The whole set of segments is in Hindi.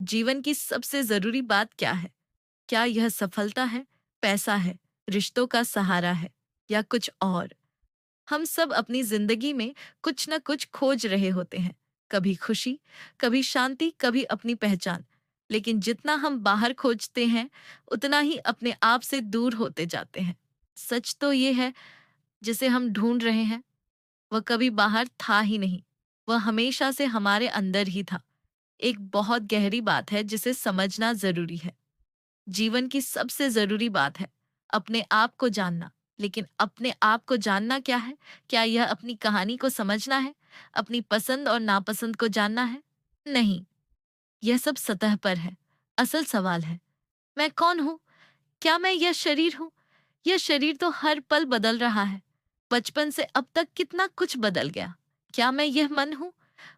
जीवन की सबसे जरूरी बात क्या है? क्या यह सफलता है, पैसा है, रिश्तों का सहारा है या कुछ और? हम सब अपनी जिंदगी में कुछ न कुछ खोज रहे होते हैं। कभी खुशी, कभी शांति, कभी अपनी पहचान। लेकिन जितना हम बाहर खोजते हैं, उतना ही अपने आप से दूर होते जाते हैं। सच तो ये है, जिसे हम ढूंढ रहे हैं वह कभी बाहर था ही नहीं। वह हमेशा से हमारे अंदर ही था। एक बहुत गहरी बात है जिसे समझना जरूरी है। जीवन की सबसे जरूरी बात है अपने आप को जानना। लेकिन अपने आप को जानना क्या है? क्या यह अपनी कहानी को समझना है? अपनी पसंद और नापसंद को जानना है? नहीं, यह सब सतह पर है। असल सवाल है, मैं कौन हूं? क्या मैं यह शरीर हूं? यह शरीर तो हर पल बदल रहा है। बचपन से अब तक कितना कुछ बदल गया। क्या मैं यह मन हूं?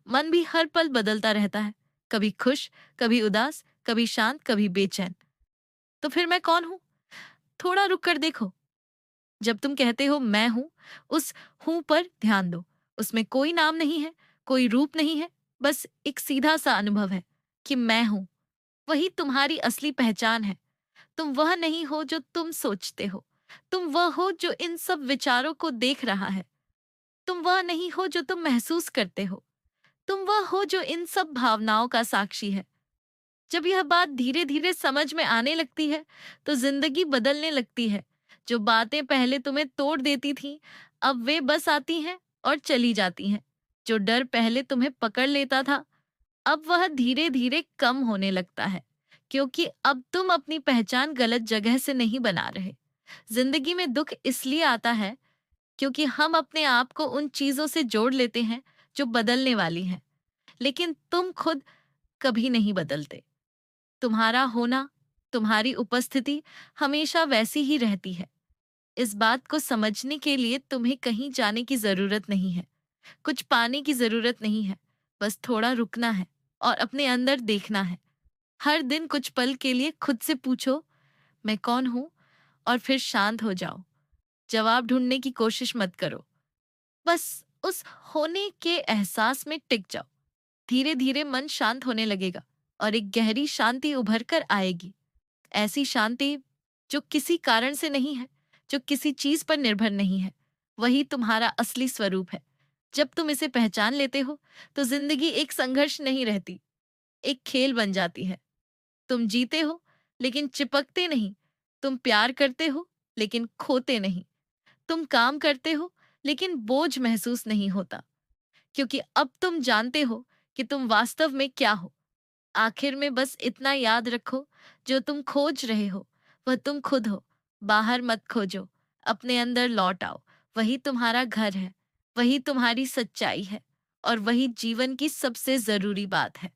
मन भी हर पल बदलता रहता है। कभी खुश, कभी उदास, कभी शांत, कभी बेचैन। तो फिर मैं कौन हूं? थोड़ा रुक कर देखो। जब तुम कहते हो मैं हूं, उस हूं पर ध्यान दो। उसमें कोई नाम नहीं है, कोई रूप नहीं है, बस एक सीधा सा अनुभव है कि मैं हूं। वही तुम्हारी असली पहचान है। तुम वह नहीं हो जो तुम सोचते हो। तुम वह हो जो इन सब विचारों को देख रहा है। तुम वह नहीं हो जो तुम महसूस करते हो। तुम वह हो जो इन सब भावनाओं का साक्षी है। जब यह बात धीरे धीरे समझ में आने लगती है, तो जिंदगी बदलने लगती है। जो बातें पहले तुम्हें तोड़ देती थीं, अब वे बस आती हैं और चली जाती हैं। जो डर पहले तुम्हें पकड़ लेता था, अब वह धीरे धीरे कम होने लगता है। क्योंकि अब तुम अपनी पहचान गलत जगह से नहीं बना रहे। जिंदगी में दुख इसलिए आता है क्योंकि हम अपने आप को उन चीजों से जोड़ लेते हैं जो बदलने वाली हैं। लेकिन तुम खुद कभी नहीं बदलते। तुम्हारा होना, तुम्हारी उपस्थिति हमेशा वैसी ही रहती है। इस बात को समझने के लिए तुम्हें कहीं जाने की जरूरत नहीं है। कुछ पाने की जरूरत नहीं है। बस थोड़ा रुकना है और अपने अंदर देखना है। हर दिन कुछ पल के लिए खुद से पूछो, मैं कौन हूं? और फिर शांत हो जाओ। जवाब ढूंढने की कोशिश मत करो। बस उस होने के एहसास में टिक जाओ। धीरे धीरे मन शांत होने लगेगा और एक गहरी शांति उभर कर आएगी। ऐसी शांति जो किसी कारण से नहीं है, जो किसी चीज पर निर्भर नहीं है। वही तुम्हारा असली स्वरूप है। जब तुम इसे पहचान लेते हो, तो जिंदगी एक संघर्ष नहीं रहती, एक खेल बन जाती है। तुम जीते हो, लेकिन चिपकते नहीं। तुम प्यार करते हो, लेकिन खोते नहीं। तुम काम करते हो, लेकिन बोझ महसूस नहीं होता। क्योंकि अब तुम जानते हो कि तुम वास्तव में क्या हो। आखिर में बस इतना याद रखो, जो तुम खोज रहे हो वह तुम खुद हो। बाहर मत खोजो, अपने अंदर लौट आओ। वही तुम्हारा घर है, वही तुम्हारी सच्चाई है और वही जीवन की सबसे जरूरी बात है।